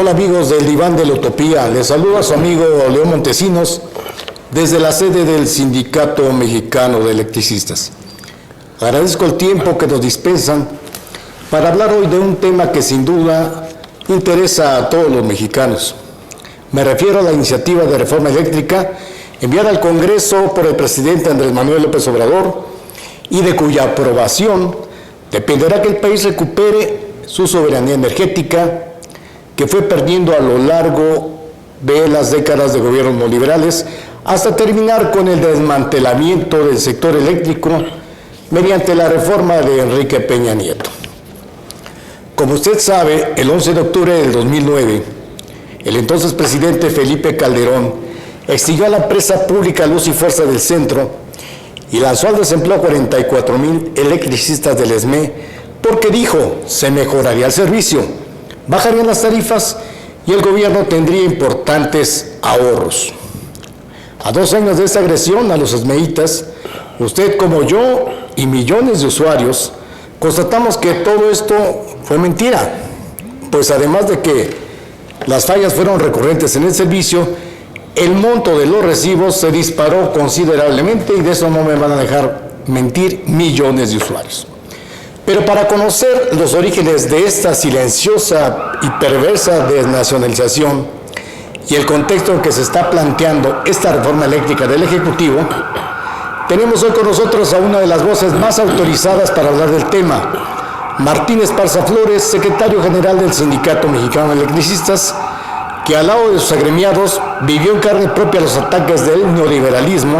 Hola amigos del Diván de la Utopía, les saluda a su amigo León Montesinos desde la sede del Sindicato Mexicano de Electricistas. Agradezco el tiempo que nos dispensan para hablar hoy de un tema que sin duda interesa a todos los mexicanos. Me refiero a la iniciativa de reforma eléctrica enviada al Congreso por el presidente Andrés Manuel López Obrador y de cuya aprobación dependerá que el país recupere su soberanía energética que fue perdiendo a lo largo de las décadas de gobiernos neoliberales hasta terminar con el desmantelamiento del sector eléctrico mediante la reforma de Enrique Peña Nieto. Como usted sabe, el 11 de octubre del 2009, el entonces presidente Felipe Calderón extinguió a la empresa pública Luz y Fuerza del Centro y lanzó al desempleo a 44,000 electricistas del ESME porque dijo, se mejoraría el servicio, bajarían las tarifas y el gobierno tendría importantes ahorros. A 2 años de esta agresión a los esmeitas, usted como yo y millones de usuarios constatamos que todo esto fue mentira, pues además de que las fallas fueron recurrentes en el servicio, el monto de los recibos se disparó considerablemente y de eso no me van a dejar mentir millones de usuarios. Pero para conocer los orígenes de esta silenciosa y perversa desnacionalización y el contexto en que se está planteando esta reforma eléctrica del Ejecutivo, tenemos hoy con nosotros a una de las voces más autorizadas para hablar del tema, Martín Esparza Flores, secretario general del Sindicato Mexicano de Electricistas, que al lado de sus agremiados vivió en carne propia los ataques del neoliberalismo,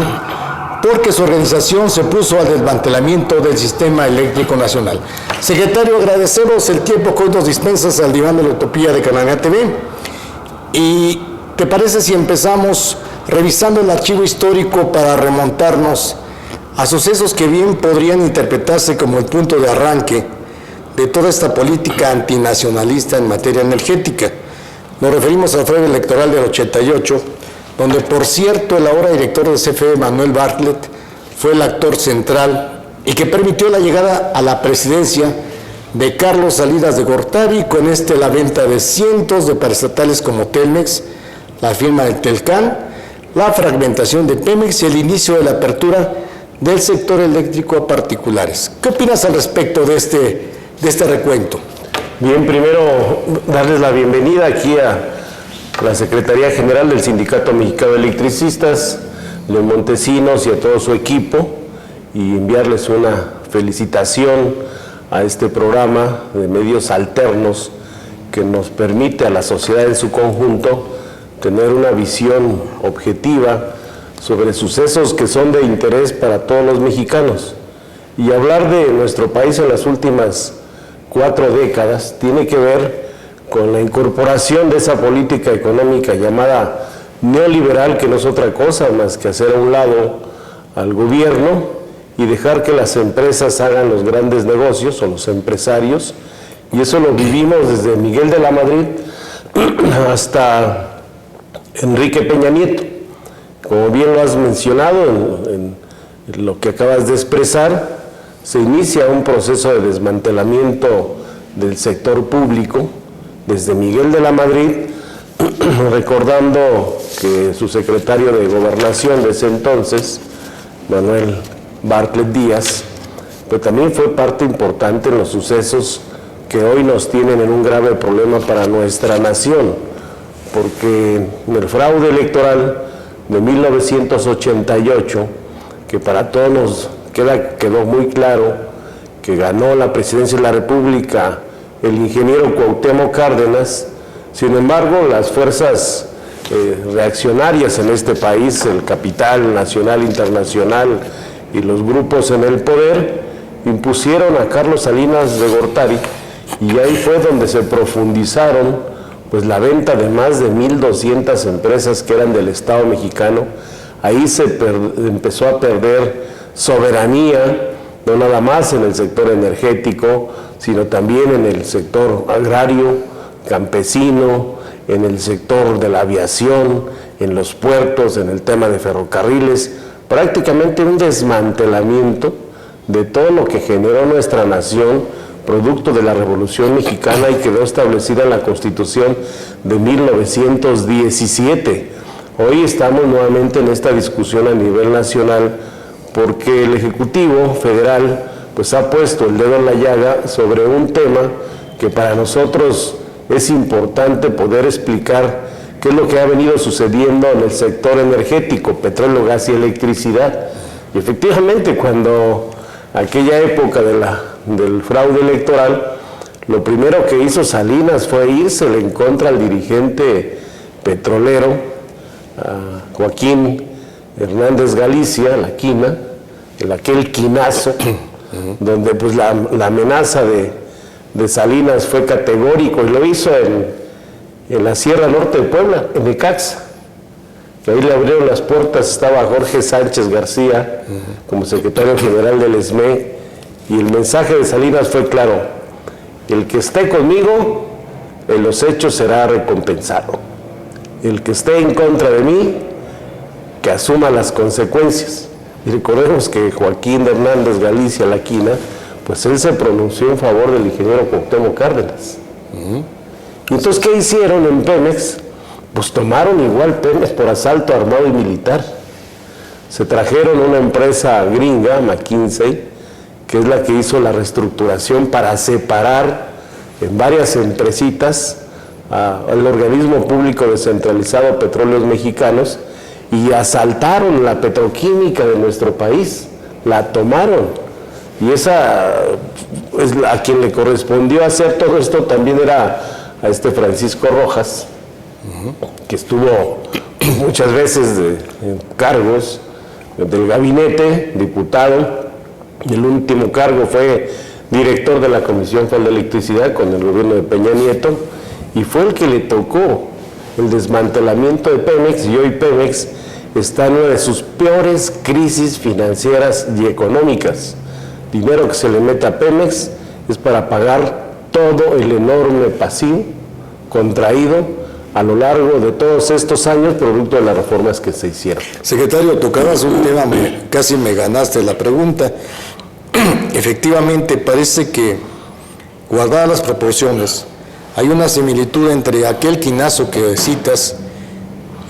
porque su organización se puso al desmantelamiento del sistema eléctrico nacional. Secretario, agradecemos el tiempo que hoy nos dispensas al Diván de la Utopía de Cananea TV. ¿Y te parece si empezamos revisando el archivo histórico para remontarnos a sucesos que bien podrían interpretarse como el punto de arranque de toda esta política antinacionalista en materia energética? Nos referimos al fraude electoral del 88, donde, por cierto, el ahora director del CFE, Manuel Bartlett, fue el actor central y que permitió la llegada a la presidencia de Carlos Salinas de Gortari, con la venta de cientos de paraestatales como Telmex, la firma de Telcan, la fragmentación de Pemex y el inicio de la apertura del sector eléctrico a particulares. ¿Qué opinas al respecto de este recuento? Bien, primero darles la bienvenida aquí a la Secretaría General del Sindicato Mexicano de Electricistas, León Montesinos y a todo su equipo, y enviarles una felicitación a este programa de medios alternos que nos permite a la sociedad en su conjunto tener una visión objetiva sobre sucesos que son de interés para todos los mexicanos. Y hablar de nuestro país en las últimas 4 décadas tiene que ver con la incorporación de esa política económica llamada neoliberal, que no es otra cosa más que hacer a un lado al gobierno y dejar que las empresas hagan los grandes negocios o los empresarios, y eso lo vivimos desde Miguel de la Madrid hasta Enrique Peña Nieto. Como bien lo has mencionado en lo que acabas de expresar, se inicia un proceso de desmantelamiento del sector público desde Miguel de la Madrid, recordando que su secretario de Gobernación de ese entonces, Manuel Bartlett Díaz, pues también fue parte importante en los sucesos que hoy nos tienen en un grave problema para nuestra nación, porque en el fraude electoral de 1988, que para todos nos quedó muy claro que ganó la presidencia de la República el ingeniero Cuauhtémoc Cárdenas. Sin embargo, las fuerzas reaccionarias en este país, el capital nacional, internacional y los grupos en el poder, impusieron a Carlos Salinas de Gortari, y ahí fue donde se profundizaron pues la venta de más de 1,200 empresas que eran del Estado mexicano. Ahí se empezó a perder soberanía, no nada más en el sector energético, sino también en el sector agrario, campesino, en el sector de la aviación, en los puertos, en el tema de ferrocarriles, prácticamente un desmantelamiento de todo lo que generó nuestra nación producto de la Revolución Mexicana y quedó establecida en la Constitución de 1917. Hoy estamos nuevamente en esta discusión a nivel nacional porque el Ejecutivo Federal pues ha puesto el dedo en la llaga sobre un tema que para nosotros es importante poder explicar qué es lo que ha venido sucediendo en el sector energético, petróleo, gas y electricidad. Y efectivamente, cuando aquella época del fraude electoral, lo primero que hizo Salinas fue irse en contra al dirigente petrolero, a Joaquín Hernández Galicia, la quina, aquel quinazo, donde pues la amenaza de Salinas fue categórico, y lo hizo en la Sierra Norte de Puebla, en Necaxa. Que ahí le abrieron las puertas, estaba Jorge Sánchez García como secretario general del ESME, y el mensaje de Salinas fue claro: el que esté conmigo en los hechos será recompensado, el que esté en contra de mí que asuma las consecuencias. Y recordemos que Joaquín Hernández Galicia, la quina, pues él se pronunció en favor del ingeniero Cuauhtémoc Cárdenas. Entonces, ¿qué hicieron en Pemex? Pues tomaron igual Pemex por asalto armado y militar. Se trajeron una empresa gringa, McKinsey, que es la que hizo la reestructuración para separar en varias empresitas al organismo público descentralizado Petróleos Mexicanos, y asaltaron la petroquímica de nuestro país, la tomaron. Y esa es a quien le correspondió hacer todo esto también era a Francisco Rojas, que estuvo muchas veces en cargos del gabinete, diputado, y el último cargo fue director de la Comisión Federal de Electricidad con el gobierno de Peña Nieto, y fue el que le tocó el desmantelamiento de Pemex, y hoy Pemex está en una de sus peores crisis financieras y económicas. Dinero que se le mete a Pemex es para pagar todo el enorme pasivo contraído a lo largo de todos estos años, producto de las reformas que se hicieron. Secretario, tocabas un tema, casi me ganaste la pregunta. Efectivamente, parece que, guardadas las proporciones, hay una similitud entre aquel quinazo que citas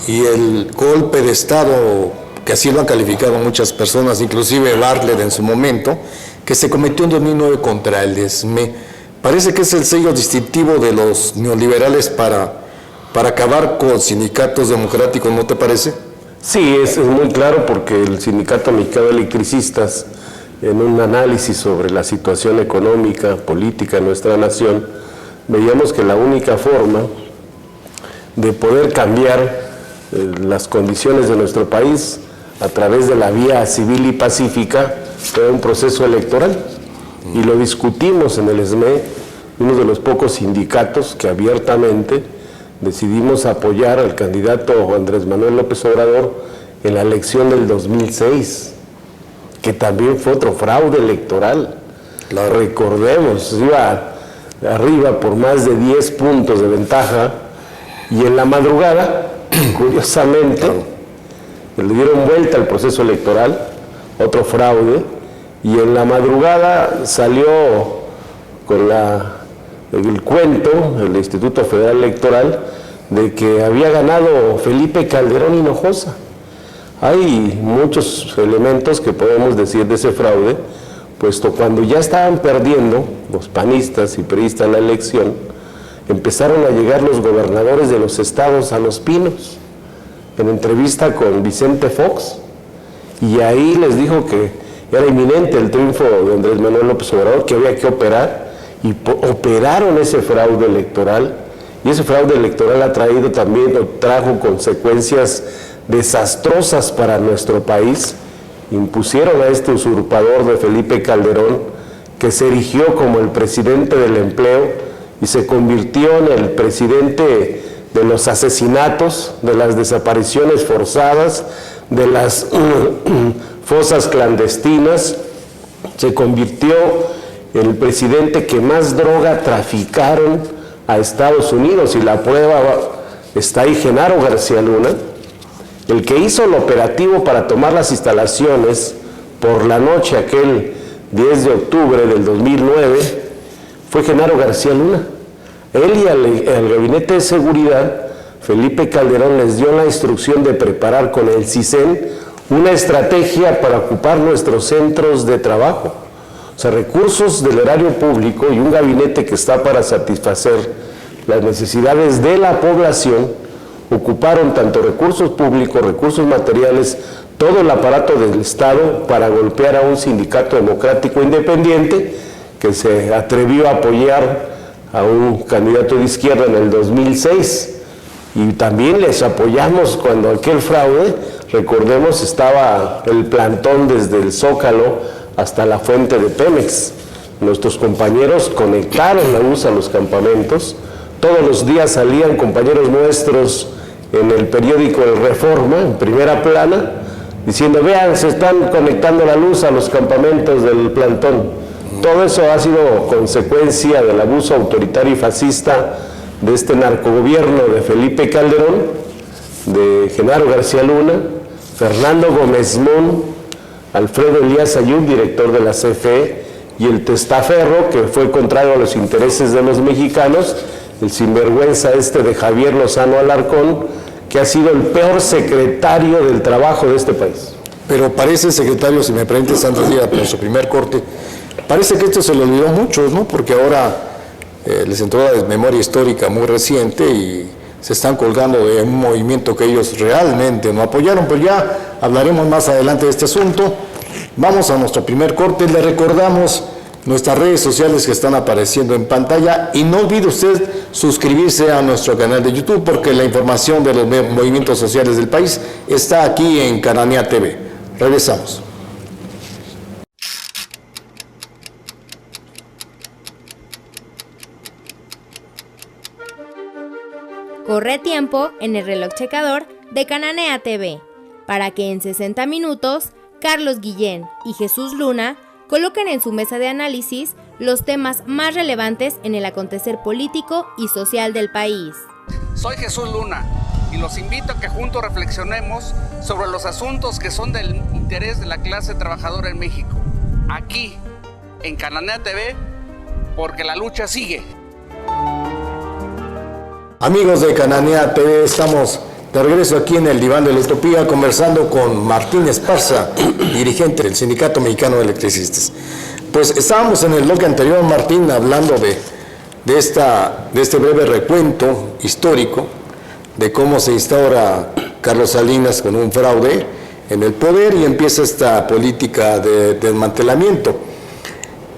y el golpe de Estado, que así lo han calificado muchas personas, inclusive Bartlett en su momento, que se cometió en 2009 contra el ESME. Parece que es el sello distintivo de los neoliberales para acabar con sindicatos democráticos, ¿no te parece? Sí, es muy claro, porque el Sindicato Mexicano de Electricistas, en un análisis sobre la situación económica, política de nuestra nación, veíamos que la única forma de poder cambiar las condiciones de nuestro país a través de la vía civil y pacífica era un proceso electoral. Y lo discutimos en el ESME, uno de los pocos sindicatos que abiertamente decidimos apoyar al candidato Andrés Manuel López Obrador en la elección del 2006, que también fue otro fraude electoral. Recordemos, iba arriba por más de 10 puntos de ventaja, y en la madrugada, curiosamente, le dieron vuelta al proceso electoral, otro fraude, y en la madrugada salió con el cuento, el Instituto Federal Electoral, de que había ganado Felipe Calderón Hinojosa. Hay muchos elementos que podemos decir de ese fraude, puesto cuando ya estaban perdiendo los panistas y priistas la elección, empezaron a llegar los gobernadores de los estados a Los Pinos, en entrevista con Vicente Fox, y ahí les dijo que era inminente el triunfo de Andrés Manuel López Obrador, que había que operar, y operaron ese fraude electoral, y ese fraude electoral trajo consecuencias desastrosas para nuestro país. Impusieron a este usurpador de Felipe Calderón, que se erigió como el presidente del empleo y se convirtió en el presidente de los asesinatos, de las desapariciones forzadas, de las fosas clandestinas. Se convirtió en el presidente que más droga traficaron a Estados Unidos, y la prueba está ahí. Genaro García Luna, el que hizo el operativo para tomar las instalaciones por la noche aquel 10 de octubre del 2009, fue Genaro García Luna. Él y al Gabinete de Seguridad, Felipe Calderón les dio la instrucción de preparar con el CISEN una estrategia para ocupar nuestros centros de trabajo. O sea, recursos del erario público y un gabinete que está para satisfacer las necesidades de la población, ocuparon tanto recursos públicos, recursos materiales, todo el aparato del Estado para golpear a un sindicato democrático independiente que se atrevió a apoyar a un candidato de izquierda en el 2006. Y también les apoyamos cuando aquel fraude, recordemos, estaba el plantón desde el Zócalo hasta la fuente de Pemex. Nuestros compañeros conectaron la luz a los campamentos. Todos los días salían compañeros nuestros en el periódico El Reforma, en primera plana, diciendo, vean, se están conectando la luz a los campamentos del plantón. Todo eso ha sido consecuencia del abuso autoritario y fascista de este narcogobierno de Felipe Calderón, de Genaro García Luna, Fernando Gómez Moon, Alfredo Elías Ayub, director de la CFE, y el testaferro, que fue contrario a los intereses de los mexicanos, el sinvergüenza de Javier Lozano Alarcón, que ha sido el peor secretario del trabajo de este país. Pero parece, secretario, si me permite, Sandra Díaz, por su primer corte, parece que esto se le olvidó a muchos, ¿no? Porque ahora les entró la memoria histórica muy reciente y se están colgando de un movimiento que ellos realmente no apoyaron, pero ya hablaremos más adelante de este asunto. Vamos a nuestro primer corte. Le recordamos nuestras redes sociales que están apareciendo en pantalla y no olvide usted suscribirse a nuestro canal de YouTube porque la información de los movimientos sociales del país está aquí en Cananea TV. Regresamos. Corre tiempo en el reloj checador de Cananea TV para que en 60 minutos Carlos Guillén y Jesús Luna coloquen en su mesa de análisis los temas más relevantes en el acontecer político y social del país. Soy Jesús Luna y los invito a que juntos reflexionemos sobre los asuntos que son del interés de la clase trabajadora en México. Aquí, en Cananea TV, porque la lucha sigue. Amigos de Cananea TV, estamos de regreso aquí en el Diván de la Utopía conversando con Martín Esparza, dirigente del Sindicato Mexicano de Electricistas. Pues estábamos en el bloque anterior, Martín, hablando de este breve recuento histórico de cómo se instaura Carlos Salinas con un fraude en el poder y empieza esta política de desmantelamiento.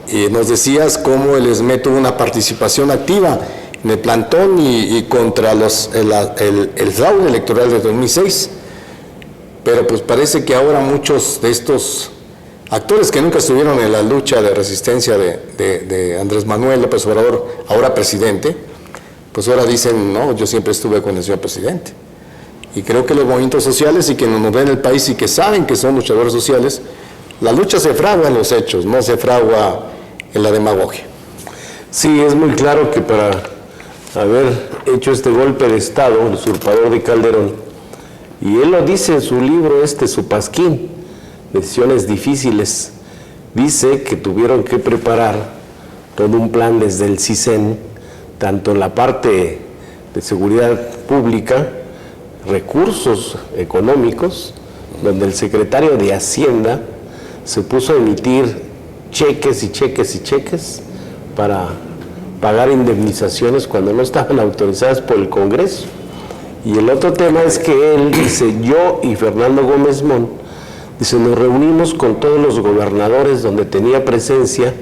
Y nos decías cómo el ESME tuvo una participación activa en el plantón y contra el fraude electoral de 2006, pero pues parece que ahora muchos de estos actores que nunca estuvieron en la lucha de resistencia de Andrés Manuel López Obrador, ahora presidente, pues ahora dicen, no, yo siempre estuve con el señor presidente. Y creo que los movimientos sociales y quienes nos ven en el país y que saben que son luchadores sociales, la lucha se fragua en los hechos, no se fragua en la demagogia. Sí, es muy claro que para haber hecho este golpe de Estado, el usurpador de Calderón, y él lo dice en su libro su Pasquín, Decisiones Difíciles, dice que tuvieron que preparar todo un plan desde el CISEN, tanto en la parte de seguridad pública, recursos económicos, donde el secretario de Hacienda se puso a emitir cheques y cheques y cheques para pagar indemnizaciones cuando no estaban autorizadas por el Congreso. Y el otro tema es que él dice, yo y Fernando Gómez Moon, dice, nos reunimos con todos los gobernadores donde tenía presencia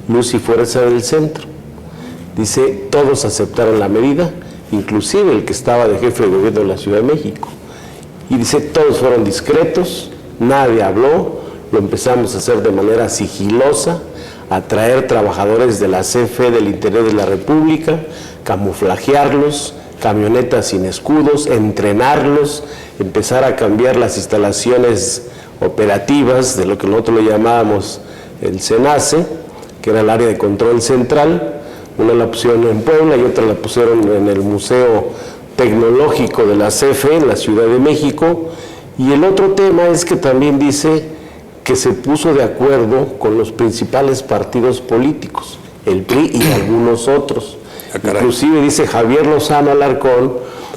Luz y Fuerza del Centro. Dice, todos aceptaron la medida, inclusive el que estaba de jefe de gobierno de la Ciudad de México. Y dice, todos fueron discretos, nadie habló, lo empezamos a hacer de manera sigilosa, atraer trabajadores de la CFE del interior de la República, camuflajearlos, camionetas sin escudos, entrenarlos, empezar a cambiar las instalaciones operativas de lo que nosotros lo llamábamos el SENACE, que era el área de control central. Una la pusieron en Puebla y otra la pusieron en el Museo Tecnológico de la CFE en la Ciudad de México. Y el otro tema es que también dice que se puso de acuerdo con los principales partidos políticos, el PRI y algunos otros. caray. Inclusive, dice Javier Lozano Alarcón,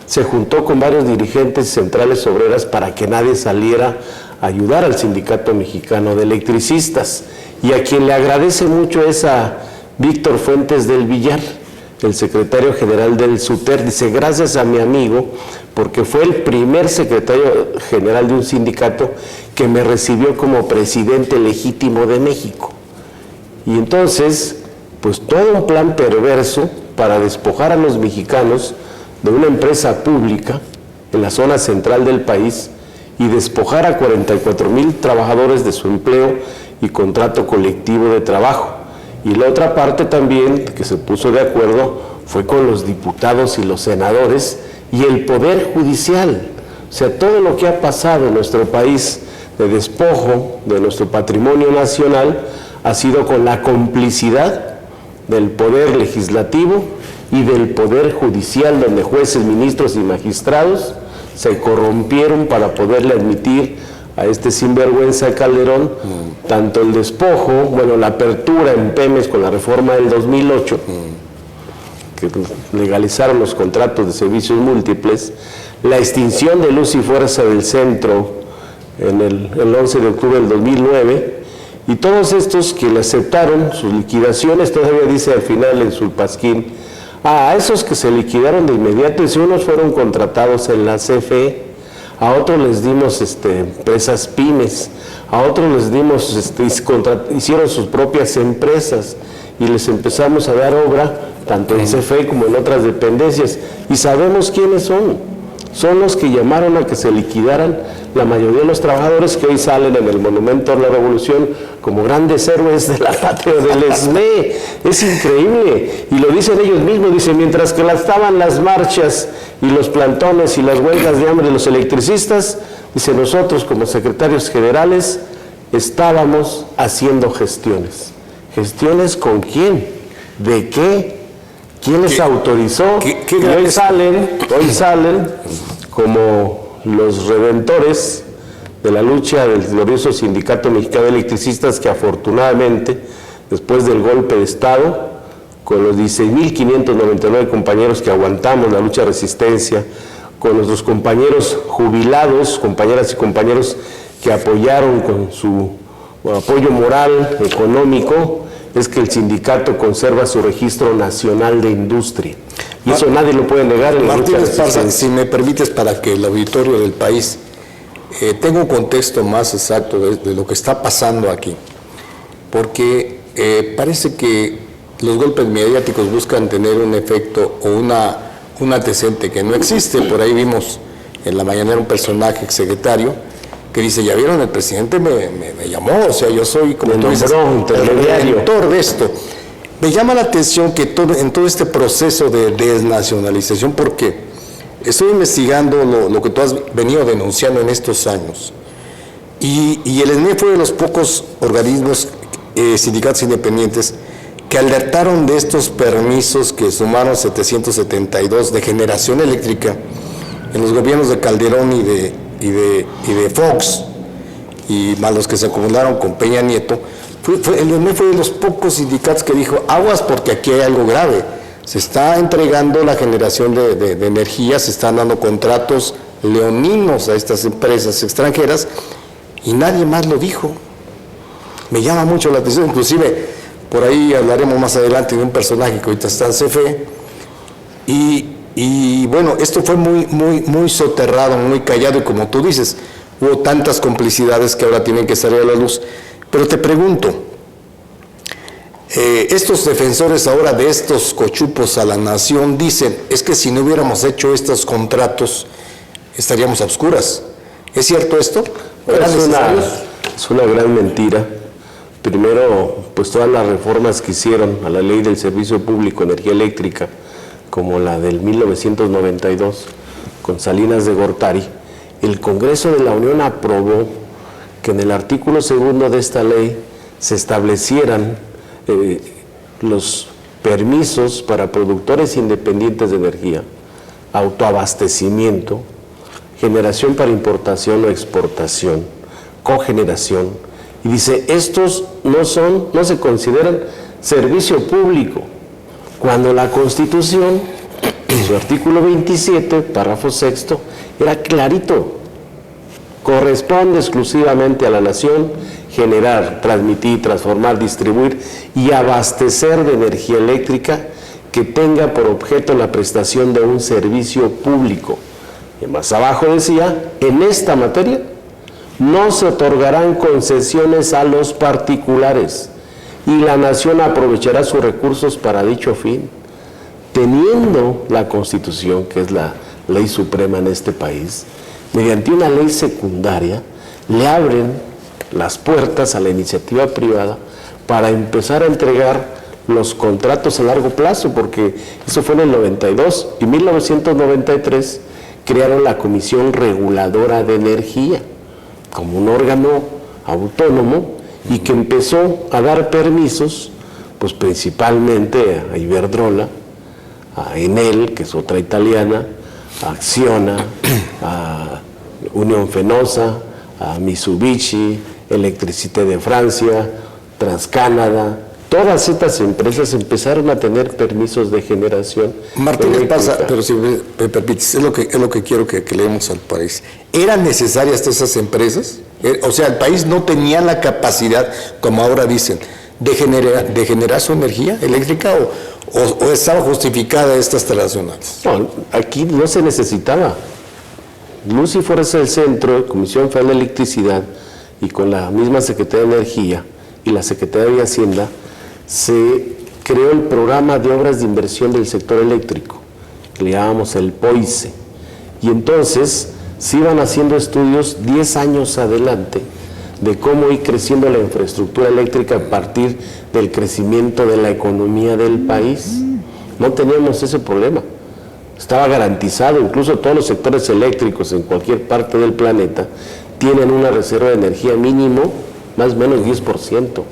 se juntó con varios dirigentes centrales obreras para que nadie saliera a ayudar al Sindicato Mexicano de Electricistas. Y a quien le agradece mucho es a Víctor Fuentes del Villar, el secretario general del SUTER. Dice, gracias a mi amigo, porque fue el primer secretario general de un sindicato que me recibió como presidente legítimo de México. Y entonces, pues todo un plan perverso para despojar a los mexicanos de una empresa pública en la zona central del país y despojar a 44,000 trabajadores de su empleo y contrato colectivo de trabajo. Y la otra parte también que se puso de acuerdo fue con los diputados y los senadores y el Poder Judicial. O sea, todo lo que ha pasado en nuestro país de despojo de nuestro patrimonio nacional ha sido con la complicidad del Poder Legislativo y del Poder Judicial, donde jueces, ministros y magistrados se corrompieron para poderle admitir a este sinvergüenza Calderón tanto el despojo, bueno, la apertura en Pemex con la reforma del 2008, que legalizaron los contratos de servicios múltiples, la extinción de Luz y Fuerza del Centro en el 11 de octubre del 2009, y todos estos que le aceptaron sus liquidaciones, todavía dice al final en su pasquín, a esos que se liquidaron de inmediato, y si unos fueron contratados en la CFE, a otros les dimos empresas pymes, a otros les dimos, hicieron sus propias empresas y les empezamos a dar obra, tanto en CFE como en otras dependencias, y sabemos quiénes son. Son los que llamaron a que se liquidaran la mayoría de los trabajadores que hoy salen en el Monumento a la Revolución como grandes héroes de la patria del ESME. Es increíble, y lo dicen ellos mismos, dicen, mientras que estaban las marchas y los plantones y las huelgas de hambre de los electricistas, dice, nosotros como secretarios generales estábamos haciendo gestiones. ¿Gestiones con quién? ¿De qué? ¿Quién les autorizó? Y hoy salen como los redentores de la lucha del glorioso Sindicato Mexicano de Electricistas, que afortunadamente, después del golpe de Estado, con los 16,599 compañeros que aguantamos la lucha de resistencia, con nuestros compañeros jubilados, compañeras y compañeros que apoyaron con su apoyo moral, económico, es que el sindicato conserva su registro nacional de industria. Y eso nadie lo puede negar en la lucha de resistencia. Si me permites, para que el auditorio del país tenga un contexto más exacto de lo que está pasando aquí, porque parece que los golpes mediáticos buscan tener un efecto o un antecedente que no existe. Por ahí vimos en la mañanera un personaje exsecretario que dice, ya vieron, el presidente me llamó, o sea, yo soy, como tú dices, el redentor de esto. Me llama la atención que en todo este proceso de desnacionalización, porque estoy investigando lo que tú has venido denunciando en estos años, y el ESME fue de los pocos organismos, sindicatos independientes, que alertaron de estos permisos que sumaron 772 de generación eléctrica en los gobiernos de Calderón y de Fox, y más los que se acumularon con Peña Nieto. El ESME fue de los pocos sindicatos que dijo, aguas porque aquí hay algo grave, se está entregando la generación de energía, se están dando contratos leoninos a estas empresas extranjeras, y nadie más lo dijo. Me llama mucho la atención, inclusive por ahí hablaremos más adelante de un personaje que ahorita está en CFE, y bueno, esto fue muy soterrado, muy callado, y como tú dices, hubo tantas complicidades que ahora tienen que salir a la luz. Pero te pregunto, estos defensores ahora de estos cochupos a la nación dicen, es que si no hubiéramos hecho estos contratos, estaríamos a oscuras. ¿Es cierto esto? Es una gran mentira. Primero, pues todas las reformas que hicieron a la Ley del Servicio Público de Energía Eléctrica, como la del 1992, con Salinas de Gortari, el Congreso de la Unión aprobó que en el artículo 2 de esta ley se establecieran los permisos para productores independientes de energía, autoabastecimiento, generación para importación o exportación, cogeneración, y dice, estos no se consideran servicio público, cuando la Constitución, en su artículo 27, párrafo 6, era clarito: corresponde exclusivamente a la nación generar, transmitir, transformar, distribuir y abastecer de energía eléctrica que tenga por objeto la prestación de un servicio público. Y más abajo decía: en esta materia no se otorgarán concesiones a los particulares y la nación aprovechará sus recursos para dicho fin. Teniendo la Constitución, que es la ley suprema en este país, mediante una ley secundaria, le abren las puertas a la iniciativa privada para empezar a entregar los contratos a largo plazo, porque eso fue en el 92, y en 1993 crearon la Comisión Reguladora de Energía como un órgano autónomo y que empezó a dar permisos, pues principalmente a Iberdrola, a Enel, que es otra italiana, a Acciona, a Unión Fenosa, a Mitsubishi, Electricité de Francia, TransCanada. Todas estas empresas empezaron a tener permisos de generación. Martínez Parza, pero si me permites, es lo que quiero que leemos al país. ¿Eran necesarias todas esas empresas? O sea, el país no tenía la capacidad, como ahora dicen, de generar su energía eléctrica, o estaba justificada estas transnacionales. No, aquí no se necesitaba. Luz y Fuerza del Centro, Comisión Federal de Electricidad, y con la misma Secretaría de Energía y la Secretaría de Hacienda, se creó el Programa de Obras de Inversión del Sector Eléctrico, que le llamamos el POICE. Y entonces se iban haciendo estudios 10 años adelante de cómo ir creciendo la infraestructura eléctrica a partir del crecimiento de la economía del país. No teníamos ese problema. Estaba garantizado, incluso todos los sectores eléctricos en cualquier parte del planeta tienen una reserva de energía mínimo, más o menos 10%,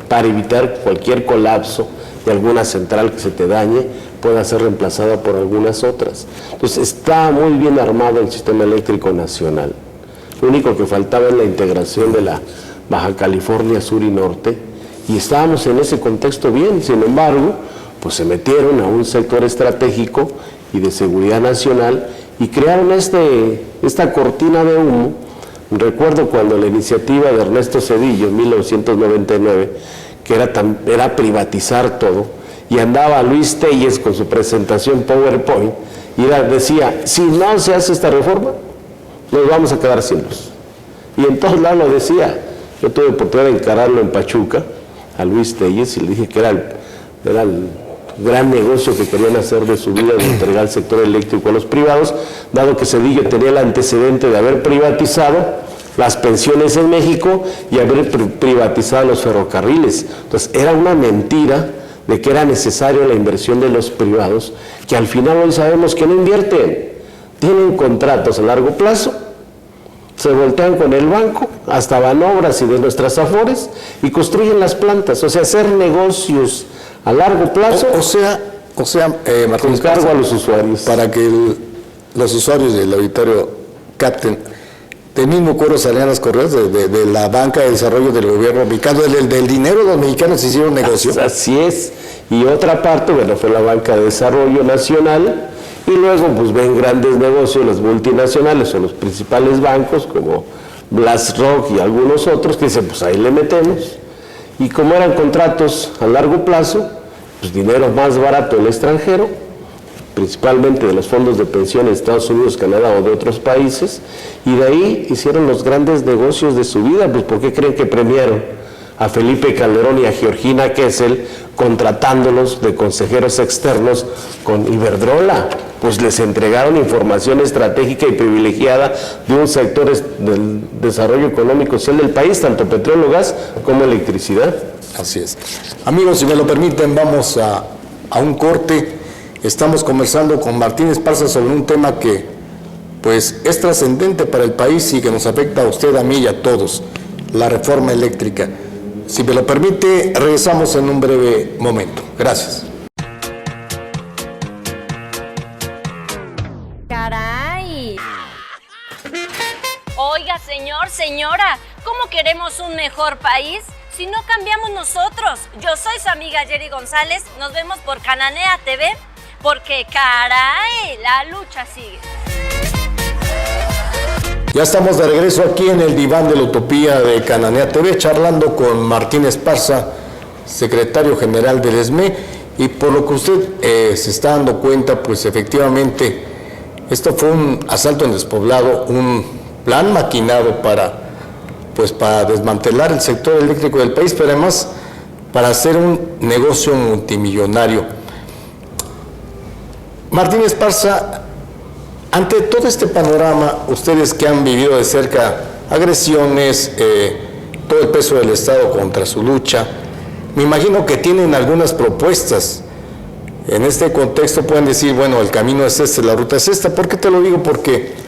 para evitar cualquier colapso de alguna central que se te dañe, pueda ser reemplazada por algunas otras. Entonces está muy bien armado el sistema eléctrico nacional. Lo único que faltaba es la integración de la Baja California Sur y Norte, y estábamos en ese contexto bien. Sin embargo, pues se metieron a un sector estratégico y de seguridad nacional y crearon esta cortina de humo. Recuerdo cuando la iniciativa de Ernesto Zedillo en 1999, que era privatizar todo, y andaba Luis Telles con su presentación PowerPoint y decía: si no se hace esta reforma, nos vamos a quedar sin luz. Y en todos lados lo decía. Yo tuve oportunidad de encararlo en Pachuca, a Luis Telles, y le dije que era el gran negocio que querían hacer de su vida, de entregar el sector eléctrico a los privados, dado que Zedillo tenía el antecedente de haber privatizado las pensiones en México y haber privatizado los ferrocarriles. Entonces era una mentira de que era necesaria la inversión de los privados, que al final hoy sabemos que no invierten, tienen contratos a largo plazo, se voltean con el banco, hasta Banobras y de nuestras Afores, y construyen las plantas. O sea, hacer negocios a largo plazo, Martínez, con cargo a los usuarios. Para que los usuarios del auditorio capten, del mismo cuero salían las correas de la banca de desarrollo del gobierno mexicano, del dinero de los mexicanos se hicieron negocio. Así es. Y otra parte, bueno, fue la banca de desarrollo nacional, y luego pues ven grandes negocios las multinacionales o los principales bancos como BlackRock y algunos otros que dicen: pues ahí le metemos. Y como eran contratos a largo plazo, pues dinero más barato del extranjero, principalmente de los fondos de pensión de Estados Unidos, Canadá o de otros países, y de ahí hicieron los grandes negocios de su vida. Pues ¿por qué creen que premiaron a Felipe Calderón y a Georgina Kessel contratándolos de consejeros externos con Iberdrola? Pues les entregaron información estratégica y privilegiada de un sector del desarrollo económico y social del país, tanto petróleo, gas como electricidad. Así es. Amigos, si me lo permiten, vamos a un corte. Estamos conversando con Martínez Parza sobre un tema que pues es trascendente para el país y que nos afecta a usted, a mí y a todos: la reforma eléctrica. Si me lo permite, regresamos en un breve momento. Gracias. ¡Caray! Oiga, señor, señora, ¿cómo queremos un mejor país? si no cambiamos nosotros? Yo soy su amiga Jerry González, nos vemos por Cananea TV, porque caray, la lucha sigue. Ya estamos de regreso aquí en el diván de la utopía de Cananea TV, charlando con Martín Esparza, secretario general del ESME, y por lo que usted se está dando cuenta, pues efectivamente, esto fue un asalto en despoblado, un plan maquinado para desmantelar el sector eléctrico del país, pero además para hacer un negocio multimillonario. Martín Esparza, ante todo este panorama, ustedes que han vivido de cerca agresiones, todo el peso del Estado contra su lucha, me imagino que tienen algunas propuestas. En este contexto pueden decir, bueno, el camino es este, la ruta es esta. ¿Por qué te lo digo? Porque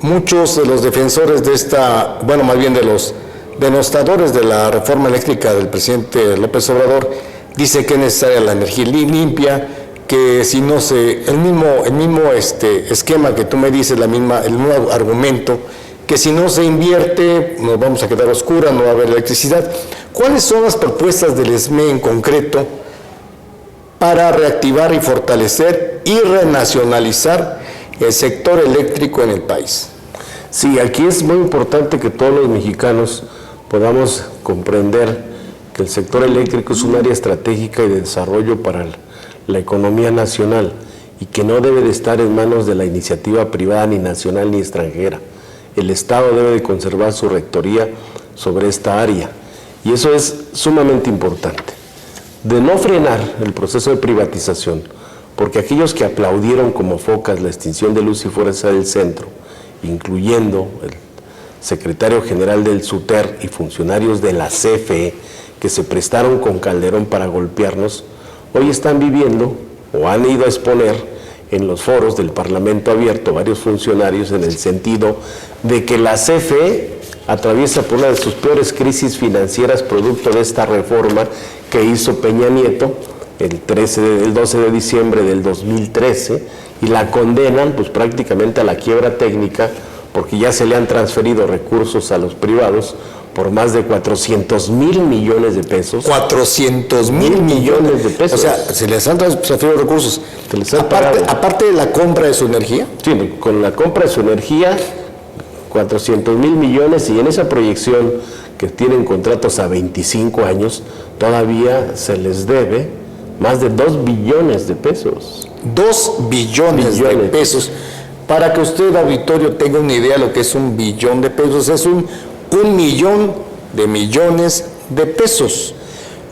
muchos de los defensores de esta, bueno, más bien de los denostadores de la reforma eléctrica del presidente López Obrador, dice que es necesaria la energía limpia, que si no se, el mismo esquema que tú me dices, el mismo argumento, que si no se invierte nos vamos a quedar a oscuras, no va a haber electricidad. ¿Cuáles son las propuestas del ESME en concreto para reactivar y fortalecer y renacionalizar el sector eléctrico en el país? Sí, aquí es muy importante que todos los mexicanos podamos comprender que el sector eléctrico es un área estratégica y de desarrollo para la economía nacional y que no debe de estar en manos de la iniciativa privada ni nacional ni extranjera. El Estado debe de conservar su rectoría sobre esta área y eso es sumamente importante. De no frenar el proceso de privatización, porque aquellos que aplaudieron como focas la extinción de Luz y Fuerza del Centro, incluyendo el secretario general del SUTER y funcionarios de la CFE que se prestaron con Calderón para golpearnos, hoy están viviendo o han ido a exponer en los foros del Parlamento Abierto varios funcionarios en el sentido de que la CFE atraviesa por una de sus peores crisis financieras producto de esta reforma que hizo Peña Nieto el 12 de diciembre del 2013 y la condenan pues prácticamente a la quiebra técnica porque ya se le han transferido recursos a los privados por más de 400,000 millones de pesos. 400,000 millones de pesos. O sea, se les han transferido recursos. Aparte de la compra de su energía. Sí, con la compra de su energía, 400,000 millones y en esa proyección que tienen contratos a 25 años, todavía se les debe más de 2 billones de pesos. 2 billones de pesos. Para que usted, auditorio, tenga una idea de lo que es 1 billón de pesos, es un millón de millones de pesos.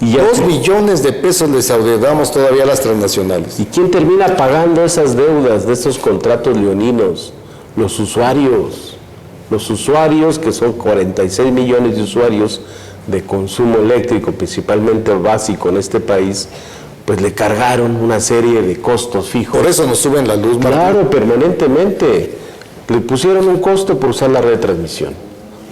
Y 2 billones de pesos les adeudamos todavía a las transnacionales. ¿Y quién termina pagando esas deudas de estos contratos leoninos? Los usuarios. Los usuarios, que son 46 millones de usuarios de consumo eléctrico, principalmente básico en este país, pues le cargaron una serie de costos fijos. Por eso nos suben la luz, Martín. Claro, permanentemente. Le pusieron un costo por usar la red de transmisión,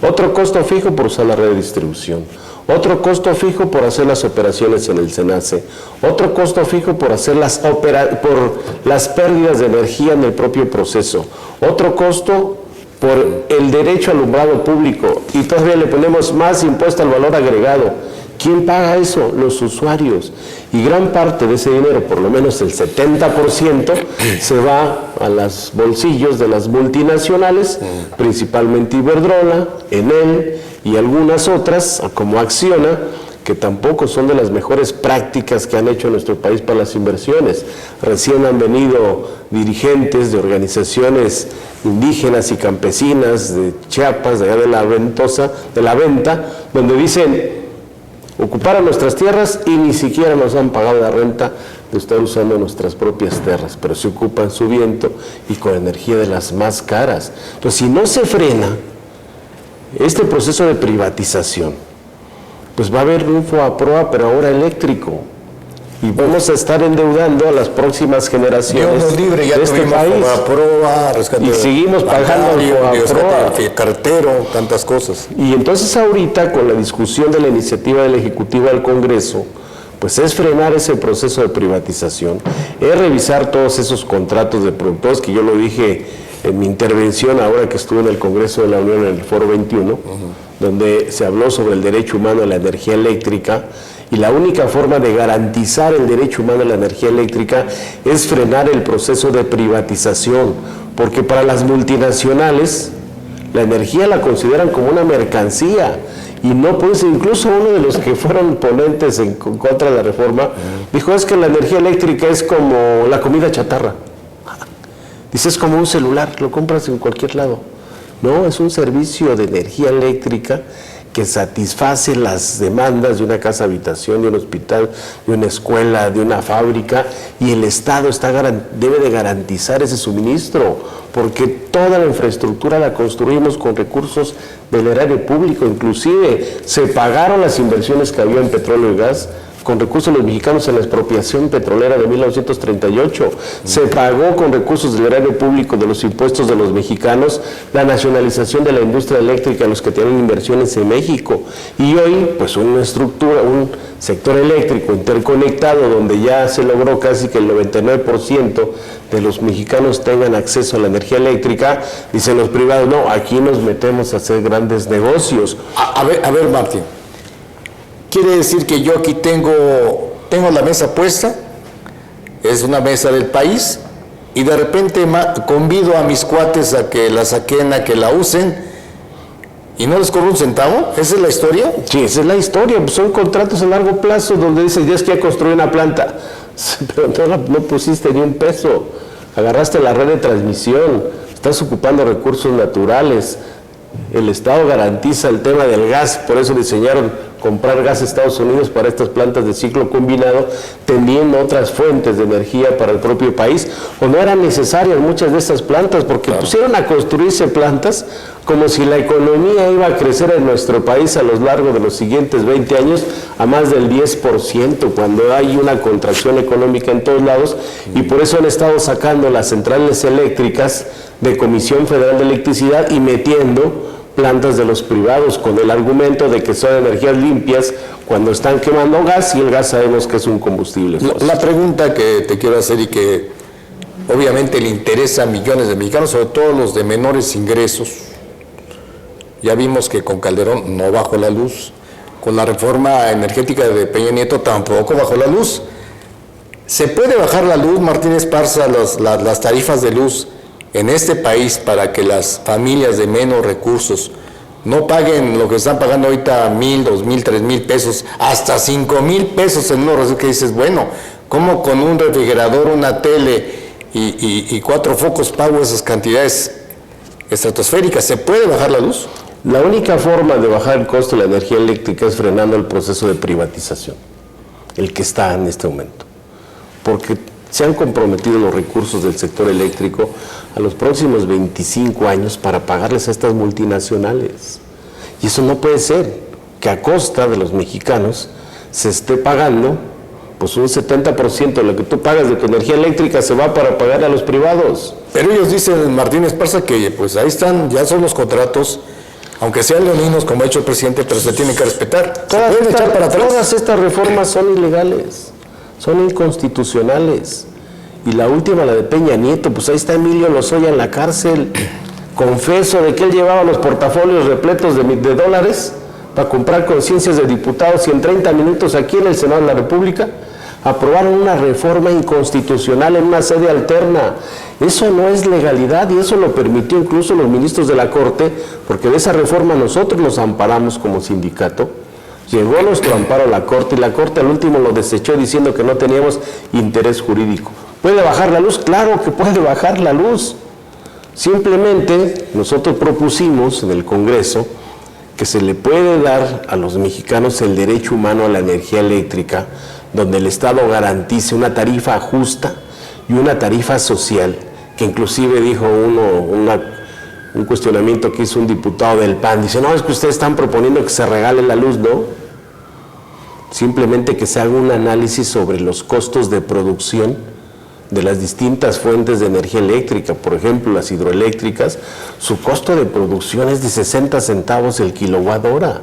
otro costo fijo por usar la red de distribución, otro costo fijo por hacer las operaciones en el SENACE, otro costo fijo por hacer por las pérdidas de energía en el propio proceso, otro costo por el derecho al alumbrado público y todavía le ponemos más impuesto al valor agregado. ¿Quién paga eso? Los usuarios. Y gran parte de ese dinero, por lo menos el 70%, se va a los bolsillos de las multinacionales, principalmente Iberdrola, Enel y algunas otras, como Acciona, que tampoco son de las mejores prácticas que han hecho en nuestro país para las inversiones. Recién han venido dirigentes de organizaciones indígenas y campesinas de Chiapas, de allá de la Venta, donde dicen: ocuparon nuestras tierras y ni siquiera nos han pagado la renta de estar usando nuestras propias tierras, pero se ocupan su viento y con energía de las más caras. Entonces, si no se frena este proceso de privatización, pues va a haber un FOAPROA, pero ahora eléctrico. Y vamos a estar endeudando a las próximas generaciones libre, ya de este país. FOAPROA, y seguimos pagando el FOAPROA, cartero, tantas cosas. Y entonces ahorita, con la discusión de la iniciativa del Ejecutivo del Congreso, pues es frenar ese proceso de privatización, es revisar todos esos contratos de productores, que yo lo dije en mi intervención ahora que estuve en el Congreso de la Unión en el Foro 21, donde se habló sobre el derecho humano a la energía eléctrica, y la única forma de garantizar el derecho humano a la energía eléctrica es frenar el proceso de privatización, porque para las multinacionales la energía la consideran como una mercancía, y no puede ser. Incluso uno de los que fueron ponentes en contra de la reforma dijo, es que la energía eléctrica es como la comida chatarra. Dice, es como un celular, lo compras en cualquier lado. No, es un servicio de energía eléctrica que satisface las demandas de una casa habitación, de un hospital, de una escuela, de una fábrica, y el Estado debe de garantizar ese suministro, porque toda la infraestructura la construimos con recursos del erario público. Inclusive se pagaron las inversiones que había en petróleo y gas con recursos de los mexicanos en la expropiación petrolera de 1938. Se pagó con recursos del erario público, de los impuestos de los mexicanos, la nacionalización de la industria eléctrica, los que tienen inversiones en México. Y hoy, pues una estructura, un sector eléctrico interconectado, donde ya se logró casi que el 99% de los mexicanos tengan acceso a la energía eléctrica. Dicen los privados, no, aquí nos metemos a hacer grandes negocios. A ver, Martín. Quiere decir que yo aquí tengo la mesa puesta, es una mesa del país, y de repente convido a mis cuates a que la saquen, a que la usen, y no les cobro un centavo. ¿Esa es la historia? Sí, esa es la historia. Pues son contratos a largo plazo donde dices, ya es que ya construí una planta, pero no pusiste ni un peso, agarraste la red de transmisión, estás ocupando recursos naturales. El Estado garantiza el tema del gas, por eso diseñaron comprar gas a Estados Unidos para estas plantas de ciclo combinado, teniendo otras fuentes de energía para el propio país, o no eran necesarias muchas de estas plantas, porque pusieron a construirse plantas como si la economía iba a crecer en nuestro país a lo largo de los siguientes 20 años a más del 10%, cuando hay una contracción económica en todos lados, y por eso han estado sacando las centrales eléctricas de Comisión Federal de Electricidad y metiendo plantas de los privados con el argumento de que son energías limpias cuando están quemando gas, y el gas sabemos que es un combustible fósil. La pregunta que te quiero hacer, y que obviamente le interesa a millones de mexicanos, sobre todo los de menores ingresos. Ya vimos que con Calderón no bajó la luz, con la reforma energética de Peña Nieto tampoco bajó la luz. ¿Se puede bajar la luz, Martín Esparza, las tarifas de luz en este país para que las familias de menos recursos no paguen lo que están pagando ahorita, 1,000, 2,000, 3,000 pesos, hasta 5,000 pesos en unos que dices, bueno, ¿cómo con un refrigerador, una tele y 4 focos pago esas cantidades estratosféricas? ¿Se puede bajar la luz? La única forma de bajar el costo de la energía eléctrica es frenando el proceso de privatización, el que está en este momento, porque se han comprometido los recursos del sector eléctrico a los próximos 25 años para pagarles a estas multinacionales. Y eso no puede ser, que a costa de los mexicanos se esté pagando, pues un 70% de lo que tú pagas de tu energía eléctrica se va para pagar a los privados. Pero ellos dicen, Martín Esparza, que pues ahí están, ya son los contratos, aunque sean leoninos como ha hecho el presidente, pero se tienen que respetar. Todas estas reformas son ilegales, son inconstitucionales. Y la última, la de Peña Nieto, pues ahí está Emilio Lozoya en la cárcel, confeso de que él llevaba los portafolios repletos de dólares para comprar conciencias de diputados, y en 30 minutos aquí en el Senado de la República aprobaron una reforma inconstitucional en una sede alterna. Eso no es legalidad, y eso lo permitió incluso los ministros de la Corte, porque de esa reforma nosotros nos amparamos como sindicato. Llegó nuestro amparo a la Corte, y la Corte al último lo desechó diciendo que no teníamos interés jurídico. ¿Puede bajar la luz? Claro que puede bajar la luz. Simplemente nosotros propusimos en el Congreso que se le puede dar a los mexicanos el derecho humano a la energía eléctrica, donde el Estado garantice una tarifa justa y una tarifa social, que inclusive dijo un cuestionamiento que hizo un diputado del PAN, dice, no, es que ustedes están proponiendo que se regale la luz. No, simplemente que se haga un análisis sobre los costos de producción de las distintas fuentes de energía eléctrica. Por ejemplo, las hidroeléctricas, su costo de producción es de 60 centavos el kilowatt hora,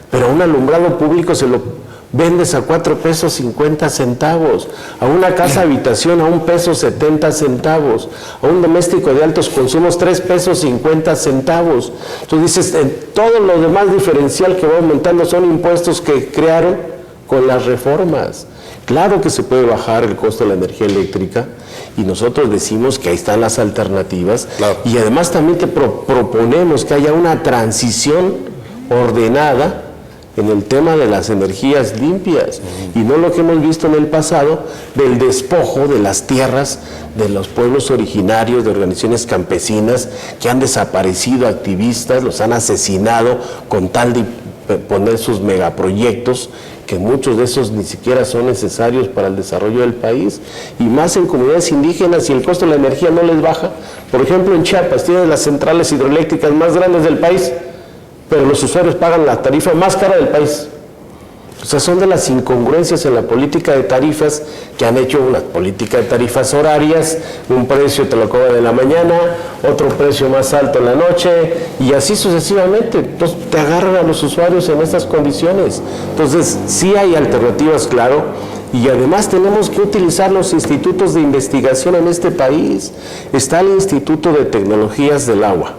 pero a un alumbrado público se lo vendes a 4 pesos 50 centavos, a una casa habitación a 1 peso 70 centavos, a un doméstico de altos consumos 3 pesos 50 centavos. Tú dices, todo lo demás diferencial que va aumentando son impuestos que crearon con las reformas. Claro que se puede bajar el costo de la energía eléctrica y nosotros decimos que ahí están las alternativas, claro. Y además también te proponemos que haya una transición ordenada en el tema de las energías limpias y no lo que hemos visto en el pasado del despojo de las tierras de los pueblos originarios, de organizaciones campesinas que han desaparecido activistas, los han asesinado con tal de poner sus megaproyectos, que muchos de esos ni siquiera son necesarios para el desarrollo del país, y más en comunidades indígenas, y el costo de la energía no les baja. Por ejemplo, en Chiapas tienen las centrales hidroeléctricas más grandes del país, pero los usuarios pagan la tarifa más cara del país. O sea, son de las incongruencias en la política de tarifas que han hecho una política de tarifas horarias, un precio te lo cobran en la mañana, otro precio más alto en la noche, y así sucesivamente. Entonces te agarran a los usuarios en estas condiciones. Entonces sí hay alternativas, claro, y además tenemos que utilizar los institutos de investigación en este país. Está el Instituto de Tecnologías del Agua,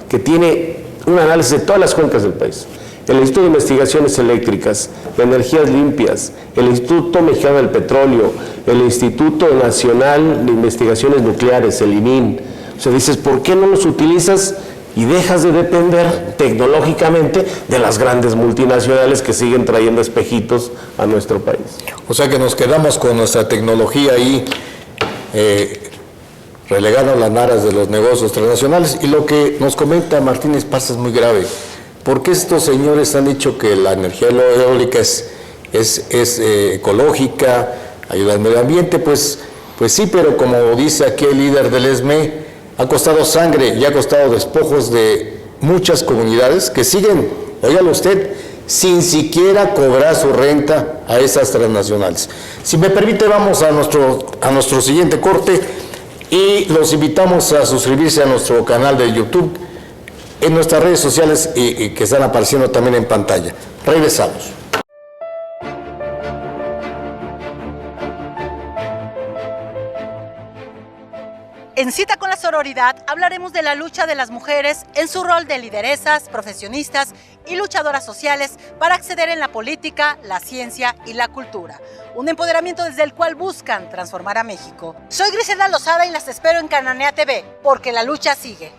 que tiene un análisis de todas las cuencas del país. El Instituto de Investigaciones Eléctricas, de Energías Limpias, el Instituto Mexicano del Petróleo, el Instituto Nacional de Investigaciones Nucleares, el ININ. O sea, dices, ¿por qué no los utilizas y dejas de depender tecnológicamente de las grandes multinacionales que siguen trayendo espejitos a nuestro país? O sea que nos quedamos con nuestra tecnología ahí, relegando las naras de los negocios transnacionales. Y lo que nos comenta Martín Esparza es muy grave. ¿Por qué estos señores han dicho que la energía eólica es ecológica, ayuda al medio ambiente? Pues sí, pero como dice aquí el líder del ESME, ha costado sangre y ha costado despojos de muchas comunidades que siguen, óigalo usted, sin siquiera cobrar su renta a esas transnacionales. Si me permite, vamos a nuestro siguiente corte y los invitamos a suscribirse a nuestro canal de YouTube, en nuestras redes sociales y que están apareciendo también en pantalla. Regresamos. En Cita con la Sororidad hablaremos de la lucha de las mujeres en su rol de lideresas, profesionistas y luchadoras sociales para acceder en la política, la ciencia y la cultura. Un empoderamiento desde el cual buscan transformar a México. Soy Griselda Lozada y las espero en Cananea TV, porque la lucha sigue.